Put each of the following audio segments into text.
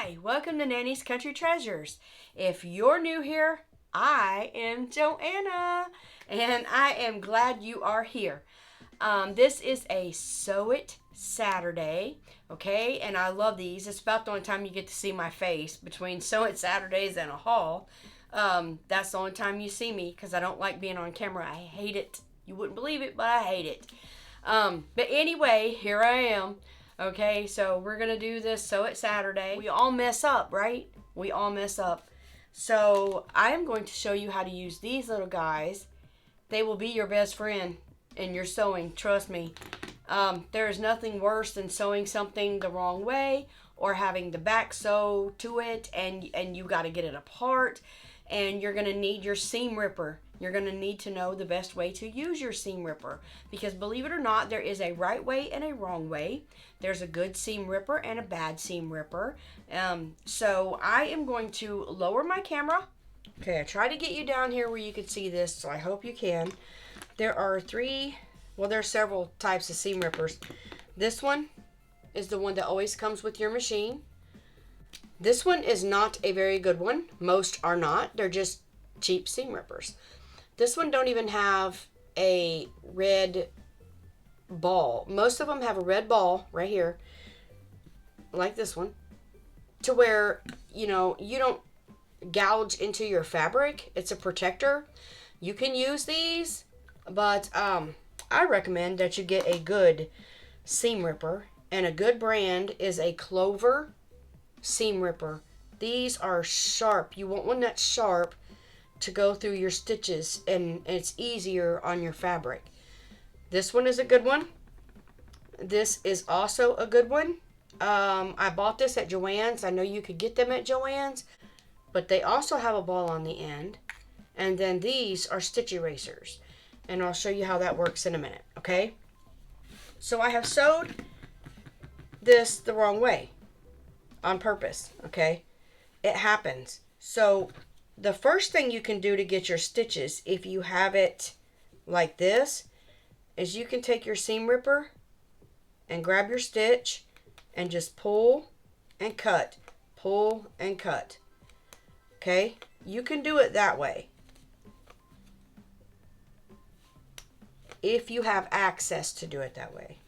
Hi, welcome to Nanny's Country Treasures. If you're new here, I am Joanna, and I am glad you are here. This is a Sew It Saturday, okay? And I love these. It's about the only time you get to see my face between Sew It Saturdays and a haul. That's the only time you see me because I don't like being on camera. I hate it. You wouldn't believe it, but I hate it. But anyway, here I am. Okay, so we're going to do this Sew It Saturday. We all mess up, right? We all mess up. So I am going to show you how to use these little guys. They will be your best friend in your sewing, trust me. There is nothing worse than sewing something the wrong way or having the back sew to it and you got to get it apart. And you're going to need your seam ripper. You're going to need to know the best way to use your seam ripper. Because believe it or not, there is a right way and a wrong way. There's a good seam ripper and a bad seam ripper. So I am going to lower my camera. Okay, I tried to get you down here where you can see this, so I hope you can. There are there's several types of seam rippers. This one is the one that always comes with your machine. This one is not a very good one. Most are not. They're just cheap seam rippers. This one don't even have a red ball. Most of them have a red ball right here, like this one, to where, you don't gouge into your fabric. It's a protector. You can use these, but I recommend that you get a good seam ripper, and a good brand is a Clover seam ripper. These are sharp. You want one that's sharp to go through your stitches, and it's easier on your fabric. This one is a good one. This is also a good one. I bought this at Joann's. I know you could get them at Joann's, but they also have a ball on the end. And then these are stitch erasers, and I'll show you how that works in a minute, okay? So I have sewed this the wrong way on purpose, okay? It happens. So the first thing you can do to get your stitches, if you have it like this, is you can take your seam ripper and grab your stitch and just pull and cut, pull and cut. Okay? You can do it that way if you have access to do it that way.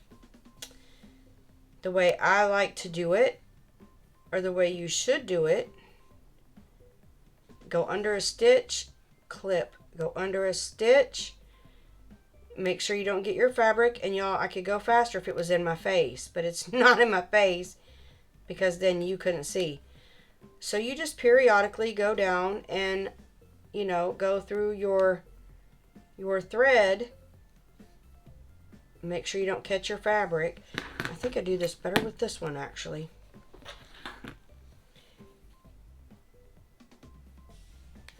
The way I like to do it, or the way you should do it, go under a stitch, clip, go under a stitch. Make sure you don't get your fabric. And y'all, I could go faster if it was in my face, but it's not in my face because then you couldn't see. So you just periodically go down and, go through your thread. Make sure you don't catch your fabric. I think I do this better with this one, actually.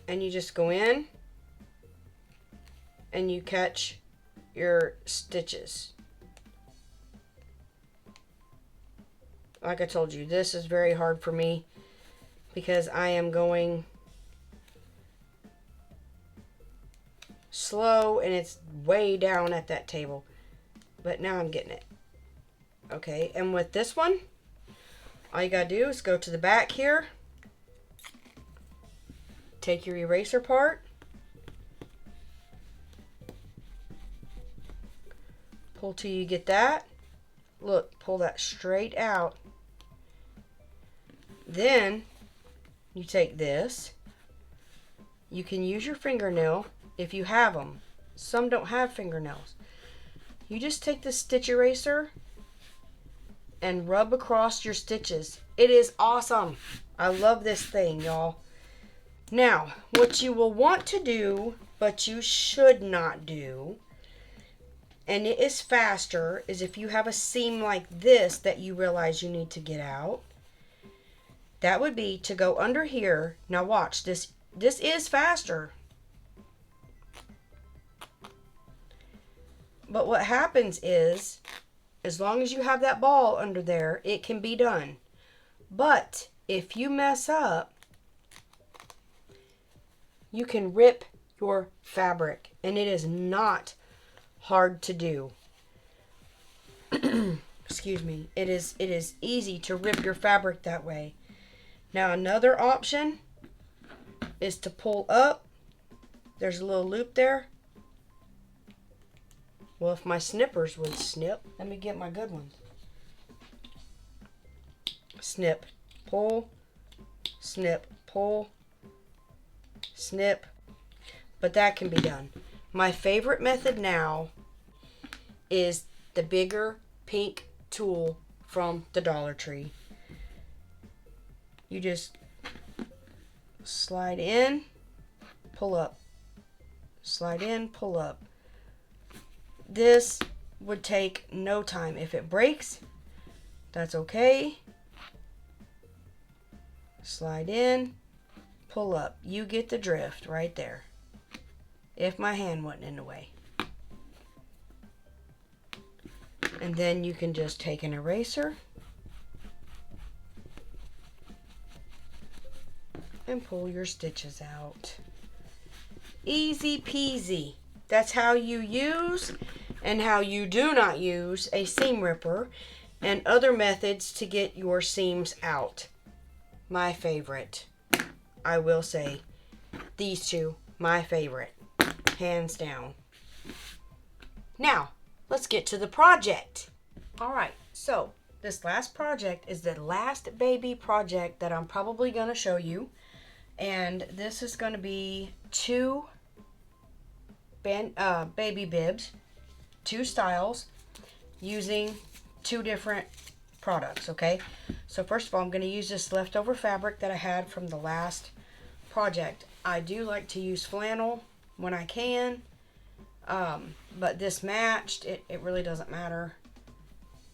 And you just go in and you catch your stitches. Like I told you, this is very hard for me because I am going slow and it's way down at that table. But now I'm getting it. Okay, and with this one, all you gotta do is go to the back here. Take your eraser part, pull till you get that. Look, pull that straight out. Then you take this. You can use your fingernail if you have them. Some don't have fingernails. You just take the stitch eraser and rub across your stitches. It is awesome. I love this thing, y'all. Now, what you will want to do, but you should not do, and it is faster, is if you have a seam like this that you realize you need to get out, that would be to go under here. Now watch, this is faster. But what happens is, as long as you have that ball under there, it can be done. But if you mess up, you can rip your fabric, and it is not hard to do. Excuse me. It is easy to rip your fabric that way. Now another option is to pull up. There's a little loop there. Well, if my snippers would snip, let me get my good ones. Snip, pull, snip, pull, snip. But that can be done. My favorite method now is the bigger pink tool from the Dollar Tree. You just slide in, pull up. Slide in, pull up. This would take no time. If it breaks, that's okay. Slide in, pull up. You get the drift right there. If my hand wasn't in the way. And then you can just take an eraser and pull your stitches out. Easy peasy. That's how you use and how you do not use a seam ripper and other methods to get your seams out. My favorite. I will say these two, my favorite. Hands down. Now, let's get to the project. Alright, so this last project is the last baby project that I'm probably going to show you. And this is going to be two baby bibs, two styles, using two different products, okay? So first of all, I'm going to use this leftover fabric that I had from the last project. I do like to use flannel when I can, but this matched. It really doesn't matter.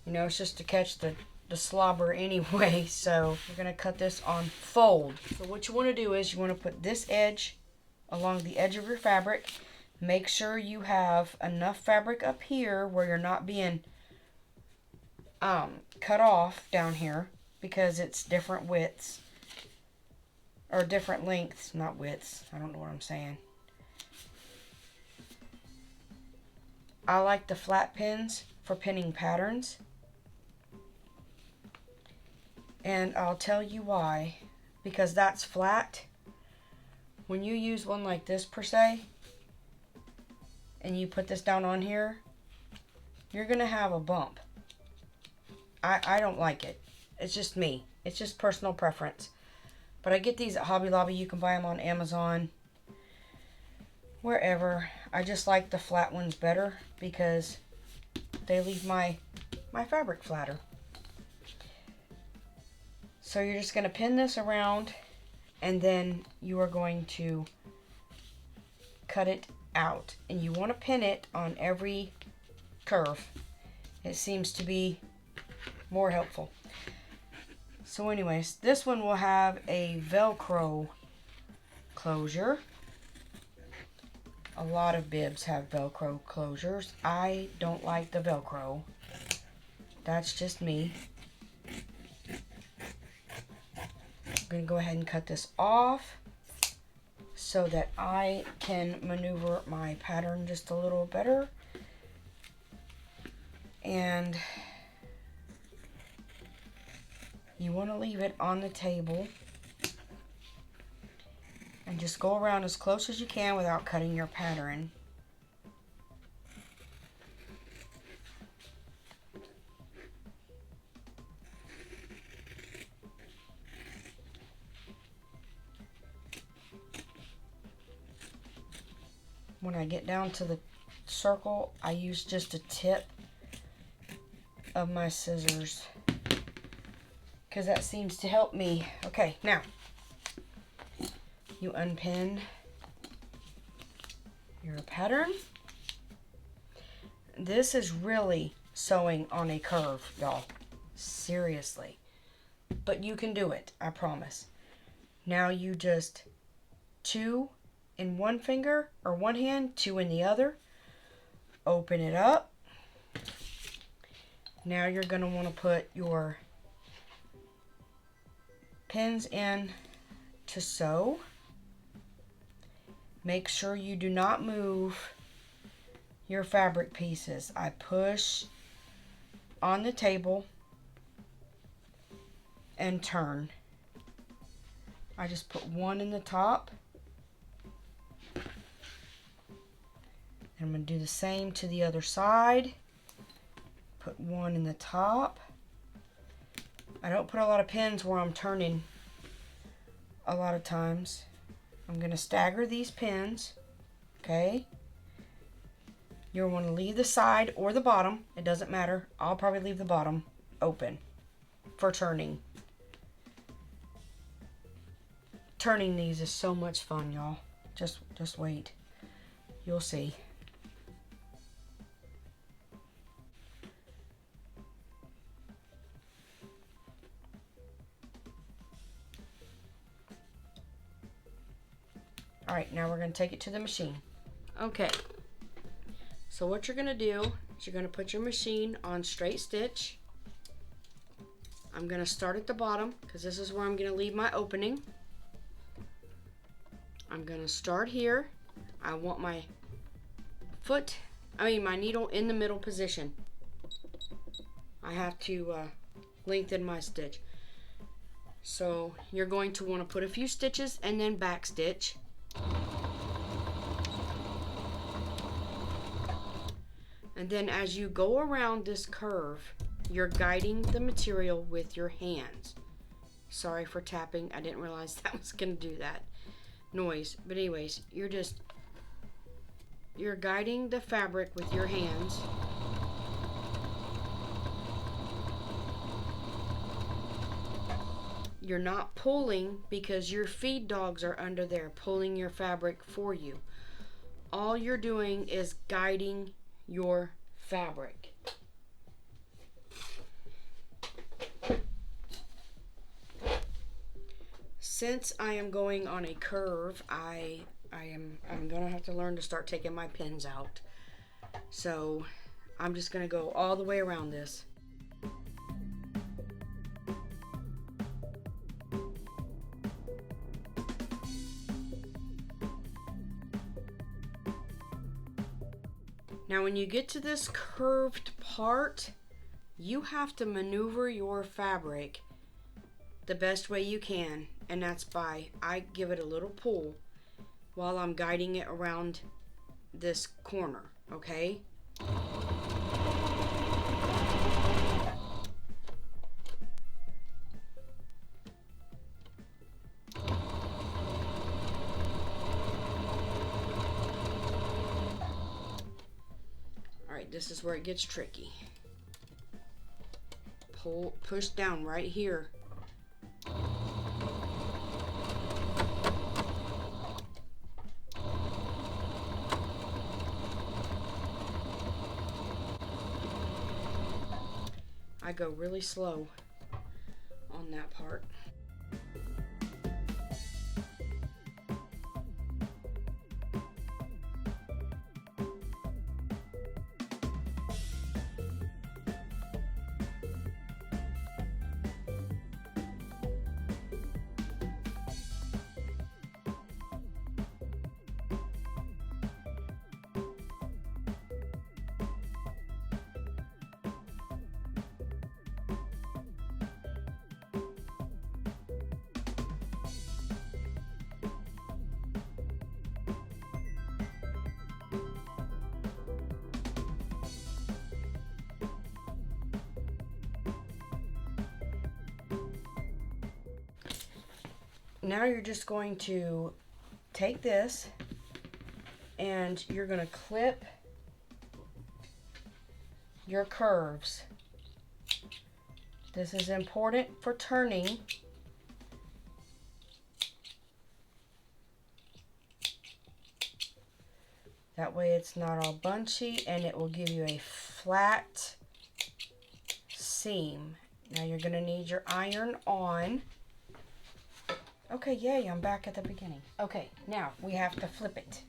You know, it's just to catch the slobber anyway. So we're going to cut this on fold. So what you want to do is you want to put this edge along the edge of your fabric. Make sure you have enough fabric up here where you're not being cut off down here, because it's different widths or different lengths, not widths. I don't know what I'm saying. I like the flat pins for pinning patterns, and I'll tell you why. Because that's flat. When you use one like this per se, and you put this down on here, you're gonna have a bump. I don't like it. It's just me. It's just personal preference. But I get these at Hobby Lobby. You can buy them on Amazon, wherever. I just like the flat ones better because they leave my fabric flatter. So you're just going to pin this around, and then you are going to cut it out. And you want to pin it on every curve. It seems to be more helpful. So anyways, this one will have a Velcro closure. A lot of bibs have Velcro closures. I don't like the Velcro. That's just me. I'm going to go ahead and cut this off so that I can maneuver my pattern just a little better. And you want to leave it on the table and just go around as close as you can without cutting your pattern. When I get down to the circle, I use just a tip of my scissors, because that seems to help me. Okay, now you unpin your pattern. This is really sewing on a curve, y'all. Seriously. But you can do it, I promise. Now you just 2 in one finger or one hand, 2 in the other. Open it up. Now you're going to want to put your pins in to sew. Make sure you do not move your fabric pieces. I push on the table and turn. I just put one in the top. And I'm going to do the same to the other side. Put one in the top. I don't put a lot of pins where I'm turning a lot of times. I'm going to stagger these pins. Okay. You'll want to leave the side or the bottom. It doesn't matter. I'll probably leave the bottom open for turning. Turning these is so much fun, y'all. Just wait. You'll see. All right, now we're going to take it to the machine. Okay. So what you're going to do is you're going to put your machine on straight stitch. I'm going to start at the bottom because this is where I'm going to leave my opening. I'm going to start here. I want my my needle in the middle position. I have to lengthen my stitch. So you're going to want to put a few stitches and then back stitch. And then as you go around this curve, you're guiding the material with your hands. Sorry for tapping. I didn't realize that was going to do that noise. But anyways, you're guiding the fabric with your hands. You're not pulling because your feed dogs are under there pulling your fabric for you. All you're doing is guiding your fabric. Since I am going on a curve, I'm gonna have to learn to start taking my pins out. So I'm just gonna go all the way around this. Now when you get to this curved part, you have to maneuver your fabric the best way you can, and that's by I give it a little pull while I'm guiding it around this corner, okay? Alright, this is where it gets tricky. Push down right here. I go really slow on that part. Now you're just going to take this and you're going to clip your curves. This is important for turning. That way it's not all bunchy and it will give you a flat seam. Now you're going to need your iron on. Okay, yay, I'm back at the beginning. Okay, now we have to flip it.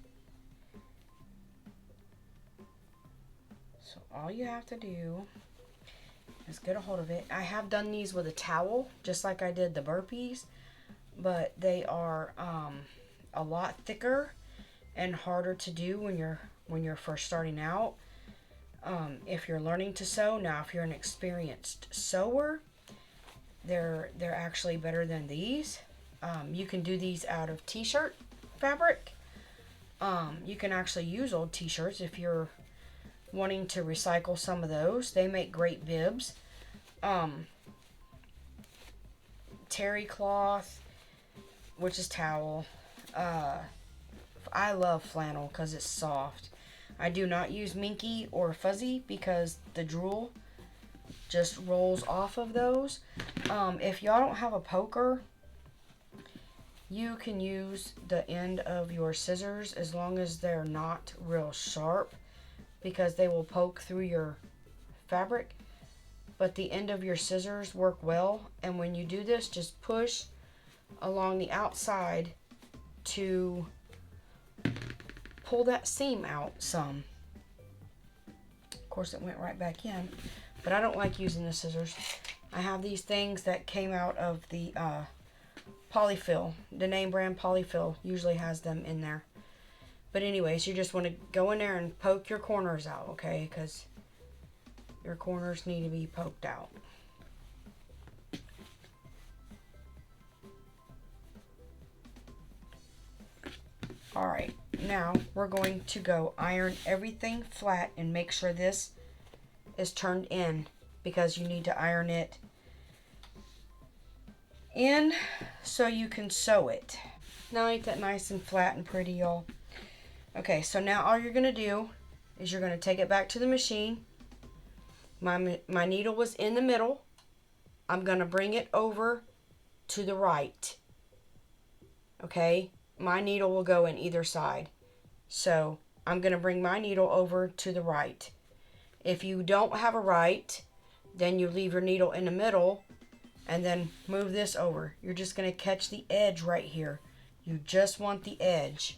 So all you have to do is get a hold of it. I have done these with a towel, just like I did the burpees, but they are a lot thicker and harder to do when you're first starting out. If you're learning to sew, now if you're an experienced sewer, they're actually better than these. You can do these out of t-shirt fabric. You can actually use old t-shirts if you're wanting to recycle some of those. They make great bibs. Terry cloth, which is towel. I love flannel because it's soft. I do not use minky or fuzzy because the drool just rolls off of those. If y'all don't have a poker, you can use the end of your scissors as long as they're not real sharp, because they will poke through your fabric. But the end of your scissors work well, and when you do this, just push along the outside to pull that seam out some. Of course, it went right back in, but I don't like using the scissors. I have these things that came out of the Polyfill. The name brand Polyfill usually has them in there. But anyways, you just want to go in there and poke your corners out, okay? Because your corners need to be poked out. Alright, now we're going to go iron everything flat and make sure this is turned in, because you need to iron it in so you can sew it. Now ain't that nice and flat and pretty, y'all? Okay, so now all you're going to do is you're going to take it back to the machine. My needle was in the middle. I'm going to bring it over to the right. Okay? My needle will go in either side. So I'm going to bring my needle over to the right. If you don't have a right, then you leave your needle in the middle and then move this over. You're just going to catch the edge right here. You just want the edge.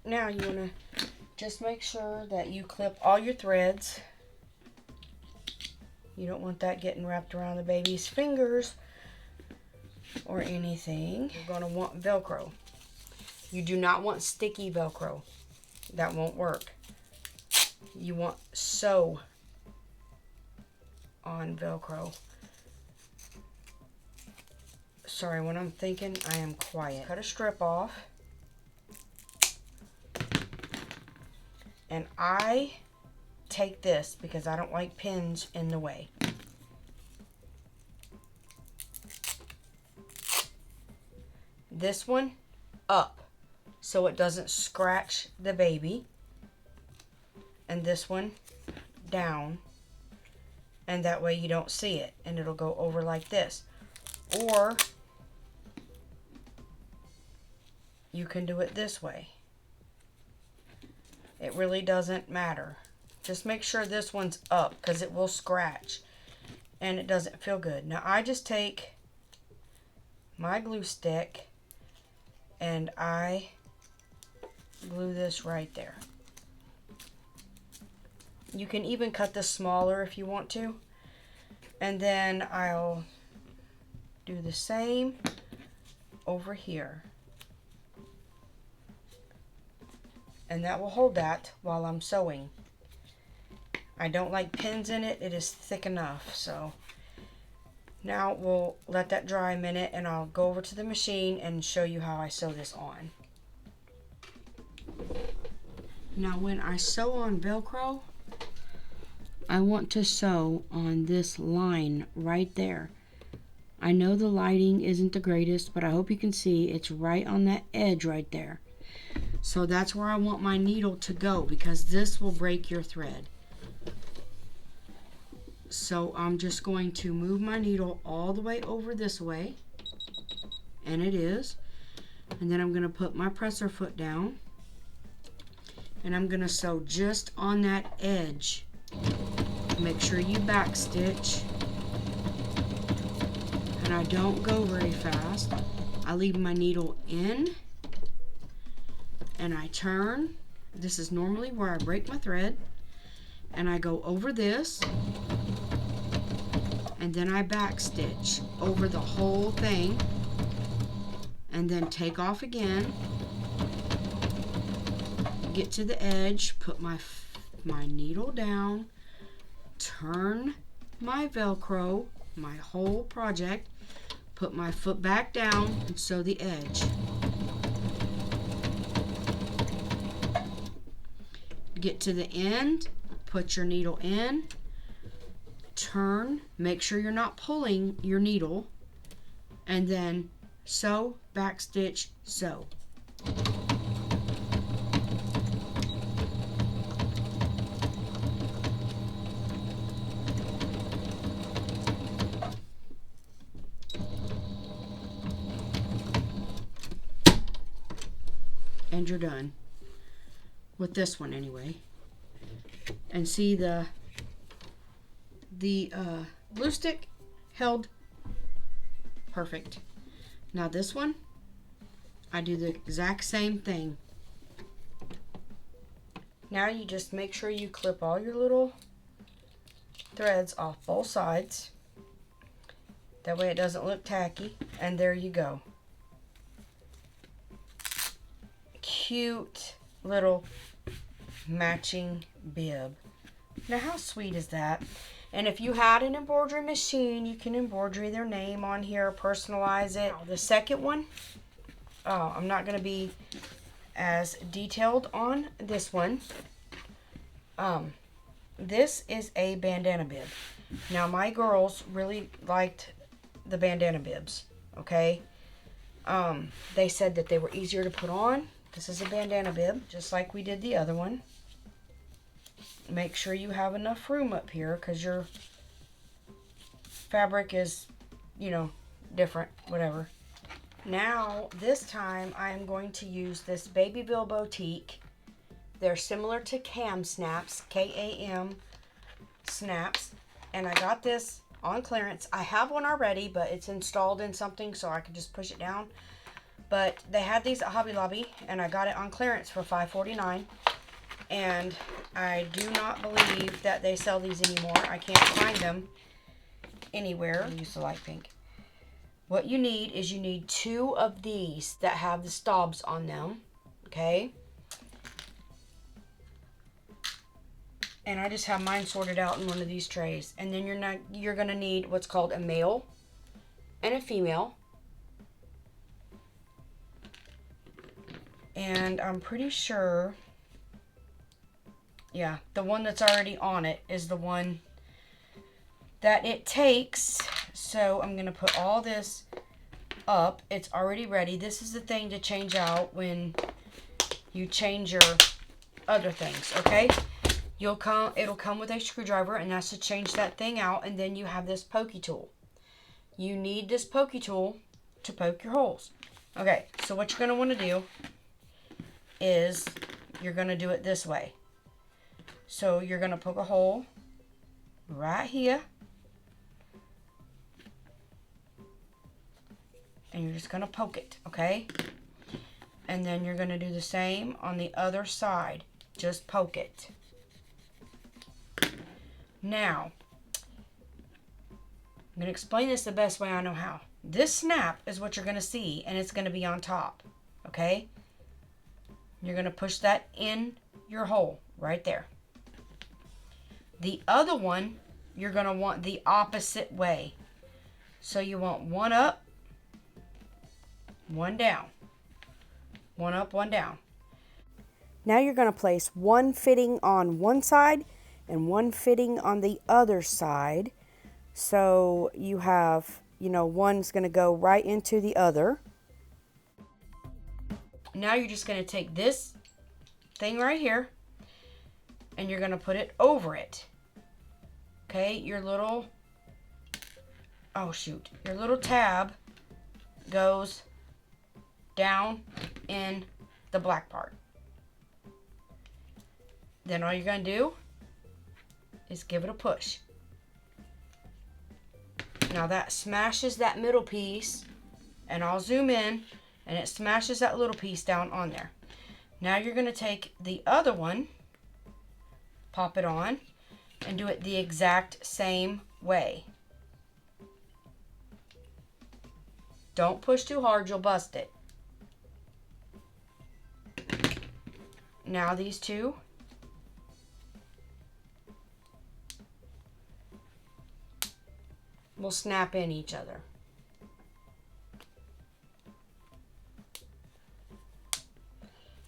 Now you want to just make sure that you clip all your threads. You don't want that getting wrapped around the baby's fingers or anything. You're going to want Velcro. You do not want sticky Velcro. That won't work. You want sew on Velcro. Sorry, when I'm thinking, I am quiet. Cut a strip off. And I take this because I don't like pins in the way. This one up so it doesn't scratch the baby. And this one down. And that way you don't see it. And it'll go over like this. Or you can do it this way. It really doesn't matter. Just make sure this one's up because it will scratch and it doesn't feel good. Now I just take my glue stick and I glue this right there. You can even cut this smaller if you want to. And then I'll do the same over here. And that will hold that while I'm sewing. I don't like pins in it. It is thick enough. So now we'll let that dry a minute and I'll go over to the machine and show you how I sew this on. Now when I sew on Velcro, I want to sew on this line right there. I know the lighting isn't the greatest, but I hope you can see it's right on that edge right there. So that's where I want my needle to go, because this will break your thread. So I'm just going to move my needle all the way over this way, and it is. And then I'm going to put my presser foot down, and I'm going to sew just on that edge. Make sure you back stitch, and I don't go very fast. I leave my needle in, and I turn. This is normally where I break my thread, and I go over this, and then I back stitch over the whole thing, and then take off again, get to the edge, put my needle down, turn my Velcro, my whole project, put my foot back down, and sew the edge. Get to the end, put your needle in, turn, make sure you're not pulling your needle, and then sew, back stitch, sew. And you're done with this one anyway. And see, the glue stick held perfect. Now this one, I do the exact same thing. Now you just make sure you clip all your little threads off both sides. That way it doesn't look tacky. And there you go. Cute little matching bib. Now how sweet is that? And if you had an embroidery machine, you can embroidery their name on here, personalize it. The second one, I'm not going to be as detailed on this one. This is a bandana bib. Now my girls really liked the bandana bibs, okay? They said that they were easier to put on. This is a bandana bib, just like we did the other one. Make sure you have enough room up here, because your fabric is, you know, different, whatever. Now, this time, I am going to use this Babyville Boutique. They're similar to Cam Snaps, K-A-M Snaps. And I got this on clearance. I have one already, but it's installed in something, so I can just push it down. But they had these at Hobby Lobby, and I got it on clearance for $5.49. And I do not believe that they sell these anymore. I can't find them anywhere. I use the light pink. What you need is you need 2 of these that have the stobs on them. Okay? And I just have mine sorted out in one of these trays. And then you're going to need what's called a male and a female. And I'm pretty sure, yeah, the one that's already on it is the one that it takes. So I'm going to put all this up. It's already ready. This is the thing to change out when you change your other things, okay? It'll come with a screwdriver, and that's to change that thing out. And then you have this pokey tool. You need this pokey tool to poke your holes. Okay, so what you're going to want to do is you're going to do it this way. So you're going to poke a hole right here, and you're just going to poke it, okay? And then you're going to do the same on the other side. Just poke it. Now, I'm going to explain this the best way I know how. This snap is what you're going to see, and it's going to be on top, okay? You're going to push that in your hole right there. The other one, you're going to want the opposite way. So you want one up, one down. One up, one down. Now you're going to place one fitting on one side and one fitting on the other side. So you have, you know, one's going to go right into the other. Now you're just going to take this thing right here and you're going to put it over it. Okay, your little, oh shoot, your little tab goes down in the black part. Then all you're going to do is give it a push. Now that smashes that middle piece, and I'll zoom in, and it smashes that little piece down on there. Now you're going to take the other one, pop it on, and do it the exact same way. Don't push too hard, you'll bust it. Now these two will snap in each other.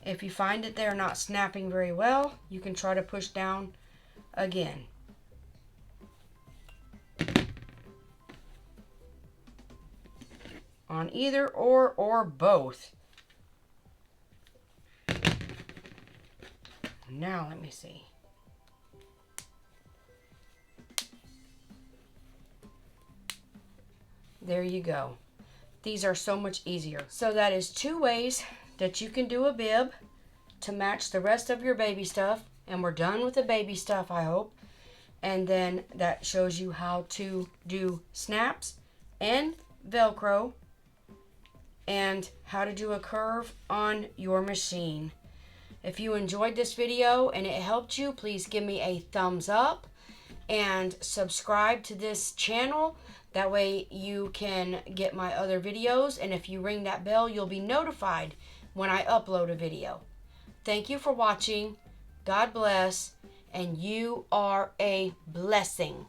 If you find that they're not snapping very well, you can try to push down again. On either or both. Now let me see. There you go. These are so much easier. So that is 2 ways that you can do a bib to match the rest of your baby stuff. And we're done with the baby stuff, I hope. And then that shows you how to do snaps and Velcro and how to do a curve on your machine. If you enjoyed this video and it helped you, please give me a thumbs up and subscribe to this channel. That way you can get my other videos, and if you ring that bell, you'll be notified when I upload a video. Thank you for watching. God bless, and you are a blessing.